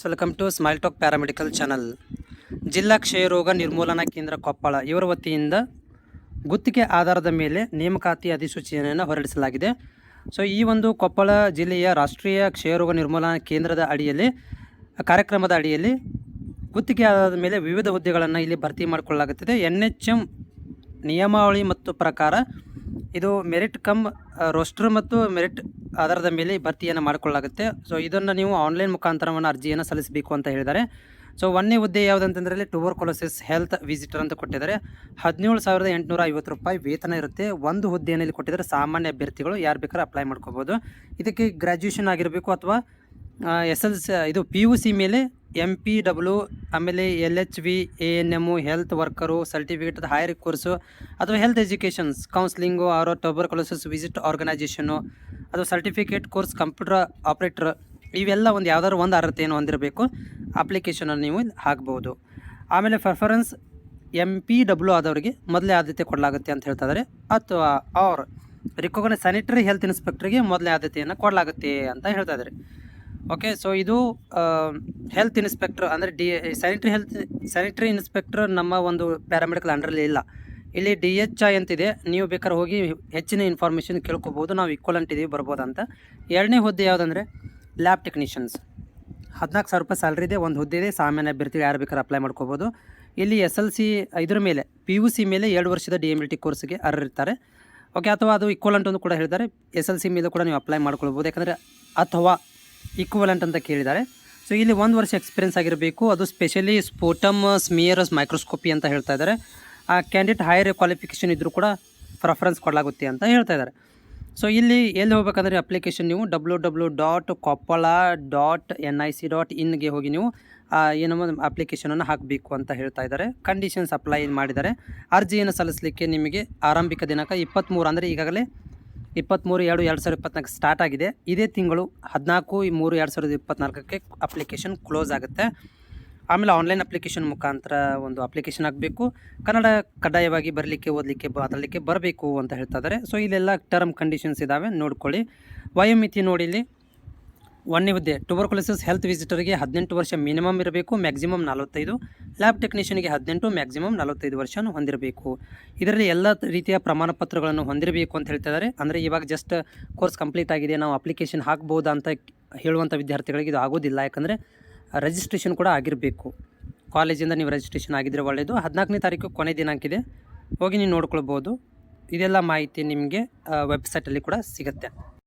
Welcome to smile talk paramedical channel. ಜಿಲ್ಲಾ ಕ್ಷಯರೋಗ ನಿರ್ಮೂಲನಾ ಕೇಂದ್ರ ಕೊಪ್ಪಳ ಇವರ ವತಿಯಿಂದ ಗುತ್ತಿಗೆ ಆಧಾರದ ಮೇಲೆ ನೇಮಕಾತಿ ಅಧಿಸೂಚನೆಯನ್ನು ಹೊರಡಿಸಲಾಗಿದೆ. ಸೊ ಈ ಒಂದು ಕೊಪ್ಪಳ ಜಿಲ್ಲೆಯ ರಾಷ್ಟ್ರೀಯ ಕ್ಷಯರೋಗ ನಿರ್ಮೂಲನಾ ಕೇಂದ್ರದ ಅಡಿಯಲ್ಲಿ ಕಾರ್ಯಕ್ರಮದ ಅಡಿಯಲ್ಲಿ ಗುತ್ತಿಗೆ ಆಧಾರದ ಮೇಲೆ ವಿವಿಧ ಹುದ್ದೆಗಳನ್ನು ಇಲ್ಲಿ ಭರ್ತಿ ಮಾಡಿಕೊಳ್ಳಲಾಗುತ್ತದೆ. NHM ನಿಯಮಾವಳಿ ಮತ್ತು ಪ್ರಕಾರ ಇದು ಮೆರಿಟ್ ಕಮ್ ರೋಸ್ಟರ್ ಮತ್ತು ಮೆರಿಟ್ ಆಧಾರದ ಮೇಲೆ ಭರ್ತಿಯನ್ನು ಮಾಡಿಕೊಳ್ಳಲಾಗುತ್ತೆ. ಸೊ ಇದನ್ನು ನೀವು ಆನ್ಲೈನ್ ಮುಖಾಂತರವನ್ನು ಅರ್ಜಿಯನ್ನು ಸಲ್ಲಿಸಬೇಕು ಅಂತ ಹೇಳಿದ್ದಾರೆ. ಸೊ ಒಂದನೇ ಹುದ್ದೆ ಯಾವುದಂತಂದರೆ ಟ್ಯೂಬರ್ಕುಲೋಸಿಸ್ ಹೆಲ್ತ್ ವಿಸಿಟರ್ ಅಂತ ಕೊಟ್ಟಿದ್ದಾರೆ. 17,850 ರೂಪಾಯಿ ವೇತನ ಇರುತ್ತೆ. ಒಂದು ಹುದ್ದೆಯನ್ನು ಇಲ್ಲಿ ಕೊಟ್ಟಿದ್ದಾರೆ. ಸಾಮಾನ್ಯ ಅಭ್ಯರ್ಥಿಗಳು ಯಾರು ಬೇಕಾದ್ರೂ ಅಪ್ಲೈ ಮಾಡ್ಕೋಬೋದು. ಇದಕ್ಕೆ ಗ್ರ್ಯಾಜುಯೇಷನ್ ಆಗಿರಬೇಕು ಅಥವಾ SLC ಇದು PUC ಮೇಲೆ MPW ಆಮೇಲೆ LHV ANM health worker certificate higher course ಅಥವಾ ಹೆಲ್ತ್ ಎಜುಕೇಷನ್ಸ್ ಕೌನ್ಸ್ಲಿಂಗು ಅವರ ಟ್ಯೂಬರ್ಕುಲೋಸಿಸ್ ವಿಸಿಟ್ ಆರ್ಗನೈಜೇಷನು ಅದು ಸರ್ಟಿಫಿಕೇಟ್ ಕೋರ್ಸ್ ಕಂಪ್ಯೂಟರ್ ಆಪ್ರೇಟರ್ ಇವೆಲ್ಲ ಒಂದು ಯಾವ್ದಾದ್ರು ಒಂದು ಅರ್ಹತೆಯನ್ನು ಹೊಂದಿರಬೇಕು. ಅಪ್ಲಿಕೇಶನನ್ನು ನೀವು ಹಾಕ್ಬೋದು. ಆಮೇಲೆ ಪ್ರಿಫರೆನ್ಸ್ MPW ಆದವರಿಗೆ ಮೊದಲೇ ಆದ್ಯತೆ ಕೊಡಲಾಗುತ್ತೆ ಅಂತ ಹೇಳ್ತಾ ಇದ್ದಾರೆ. ಅಥವಾ ಅವ್ರ ರಿಕಗ್ನೈಸ್ ಸ್ಯಾನಿಟರಿ ಹೆಲ್ತ್ ಇನ್ಸ್ಪೆಕ್ಟರ್ಗೆ ಮೊದಲೇ ಆದ್ಯತೆಯನ್ನು ಕೊಡಲಾಗುತ್ತೆ ಅಂತ ಹೇಳ್ತಾ ಇದ್ದಾರೆ. ಓಕೆ, ಸೊ ಇದು ಹೆಲ್ತ್ ಇನ್ಸ್ಪೆಕ್ಟರ್ ಅಂದರೆ ಸ್ಯಾನಿಟರಿ ಇನ್ಸ್ಪೆಕ್ಟರ್ ನಮ್ಮ ಒಂದು ಪ್ಯಾರಾಮೆಡಿಕಲ್ ಅಂಡರಲ್ಲಿ ಇಲ್ಲ. ಇಲ್ಲಿ DHI ಅಂತಿದೆ. ನೀವು ಬೇಕಾದ್ರೆ ಹೋಗಿ ಹೆಚ್ಚಿನ ಇನ್ಫಾರ್ಮೇಷನ್ ಕೇಳ್ಕೊಬೋದು. ನಾವು ಈಕ್ವಲೆಂಟ್ ಇದೀವಿ ಬರ್ಬೋದಂತ. ಎರಡನೇ ಹುದ್ದೆ ಯಾವುದಂದರೆ ಲ್ಯಾಬ್ ಟೆಕ್ನಿಷಿಯನ್ಸ್. 14,000 ರೂಪಾಯಿ ಸ್ಯಾಲ್ರಿ ಇದೆ. ಒಂದು ಹುದ್ದೆ ಇದೆ. ಸಾಮಾನ್ಯ ಅಭ್ಯರ್ಥಿಗಳು ಯಾರು ಬೇಕಾದ್ರೆ ಅಪ್ಲೈ ಮಾಡ್ಕೋಬೋದು. ಇಲ್ಲಿ SLC ಇದ್ರ ಮೇಲೆ PUC ಮೇಲೆ 2 ವರ್ಷದ DMLT ಕೋರ್ಸ್ಗೆ ಅರ್ಹರಿರ್ತಾರೆ. ಓಕೆ, ಅಥವಾ ಅದು ಈಕ್ವಲೆಂಟ್ ಅಂತ ಕೂಡ ಹೇಳಿದ್ದಾರೆ. SLC ಮೇಲೆ ಕೂಡ ನೀವು ಅಪ್ಲೈ ಮಾಡ್ಕೊಳ್ಬೋದು. ಯಾಕಂದರೆ ಅಥವಾ ಈಕ್ವಲೆಂಟ್ ಅಂತ ಕೇಳಿದ್ದಾರೆ. ಸೊ ಇಲ್ಲಿ 1 ವರ್ಷ ಎಕ್ಸ್ಪೀರಿಯನ್ಸ್ ಆಗಿರಬೇಕು. ಅದು ಸ್ಪೆಷಲಿ ಸ್ಪೋಟಮ್ ಸ್ಮಿಯರ್ಸ್ ಮೈಕ್ರೋಸ್ಕೋಪಿ ಅಂತ ಹೇಳ್ತಾ ಇದ್ದಾರೆ. ಆ ಕ್ಯಾಂಡಿಡೇಟ್ ಹೈಯರ್ ಕ್ವಾಲಿಫಿಕೇಷನ್ ಇದ್ದರೂ ಕೂಡ ಪ್ರಿಫರೆನ್ಸ್ ಕೊಡಲಾಗುತ್ತೆ ಅಂತ ಹೇಳ್ತಾ ಇದ್ದಾರೆ. ಸೊ ಇಲ್ಲಿ ಎಲ್ಲಿ ಹೋಗ್ಬೇಕಂದ್ರೆ ಅಪ್ಲಿಕೇಶನ್ ನೀವು www.koppala.nic.in ಹೋಗಿ ನೀವು ಏನೋ ಅಪ್ಲಿಕೇಶನನ್ನು ಹಾಕಬೇಕು ಅಂತ ಹೇಳ್ತಾ ಇದ್ದಾರೆ. ಕಂಡೀಷನ್ಸ್ ಅಪ್ಲೈ ಮಾಡಿದ್ದಾರೆ. ಅರ್ಜಿಯನ್ನು ಸಲ್ಲಿಸಲಿಕ್ಕೆ ನಿಮಗೆ ಆರಂಭಿಕ ದಿನಾಂಕ 23 ಅಂದರೆ ಈಗಾಗಲೇ 23/2/2024 ಸ್ಟಾರ್ಟ್ ಆಗಿದೆ. ಇದೇ ತಿಂಗಳು 14/3/2024 ಅಪ್ಲಿಕೇಶನ್ ಕ್ಲೋಸ್ ಆಗುತ್ತೆ. ಆಮೇಲೆ ಆನ್ಲೈನ್ ಅಪ್ಲಿಕೇಶನ್ ಮುಖಾಂತರ ಒಂದು ಅಪ್ಲಿಕೇಶನ್ ಆಗಬೇಕು. ಕನ್ನಡ ಕಡ್ಡಾಯವಾಗಿ ಬರಲಿಕ್ಕೆ ಓದಲಿಕ್ಕೆ ಮಾತಾಡಲಿಕ್ಕೆ ಬರಬೇಕು ಅಂತ ಹೇಳ್ತಾ ಇದ್ದಾರೆ. ಸೊ ಇಲ್ಲೆಲ್ಲ ಟರ್ಮ್ ಕಂಡೀಷನ್ಸ್ ಇದ್ದಾವೆ, ನೋಡ್ಕೊಳ್ಳಿ. ವಯೋಮಿತಿ ನೋಡಿ, ಇಲ್ಲಿ ಒಂದನೇ ಹುದ್ದೆ ಟ್ಯೂಬರ್ಕುಲೋಸಿಸ್ ಹೆಲ್ತ್ ವಿಸಿಟರ್ಗೆ 18 ವರ್ಷ ಮಿನಿಮಮ್ ಇರಬೇಕು, ಮ್ಯಾಕ್ಸಿಮಮ್ 45. ಲ್ಯಾಬ್ ಟೆಕ್ನಿಷಿಯನ್ಗೆ 18, ಮ್ಯಾಕ್ಸಿಮಮ್ 45 ವರ್ಷ ಹೊಂದಿರಬೇಕು. ಇದರಲ್ಲಿ ಎಲ್ಲ ರೀತಿಯ ಪ್ರಮಾಣ ಪತ್ರಗಳನ್ನು ಹೊಂದಿರಬೇಕು ಅಂತ ಹೇಳ್ತಾ ಇದ್ದಾರೆ. ಅಂದರೆ ಇವಾಗ ಜಸ್ಟ್ ಕೋರ್ಸ್ ಕಂಪ್ಲೀಟ್ ಆಗಿದೆ, ನಾವು ಅಪ್ಲಿಕೇಶನ್ ಹಾಕ್ಬೋದು ಅಂತ ಹೇಳುವಂಥ ವಿದ್ಯಾರ್ಥಿಗಳಿಗೆ ಇದು ಆಗೋದಿಲ್ಲ. ಯಾಕಂದರೆ ರಿಜಿಸ್ಟ್ರೇಷನ್ ಕೂಡ ಆಗಿರಬೇಕು. ಕಾಲೇಜಿಂದ ನೀವು ರಿಜಿಸ್ಟ್ರೇಷನ್ ಆಗಿದ್ದರೆ ಒಳ್ಳೆಯದು. 14ನೇ ತಾರೀಕು ಕೊನೆ ದಿನಾಂಕ ಇದೆ, ಹೋಗಿ ನೀವು ನೋಡ್ಕೊಳ್ಬೋದು. ಇದೆಲ್ಲ ಮಾಹಿತಿ ನಿಮಗೆ ವೆಬ್ಸೈಟಲ್ಲಿ ಕೂಡ ಸಿಗುತ್ತೆ.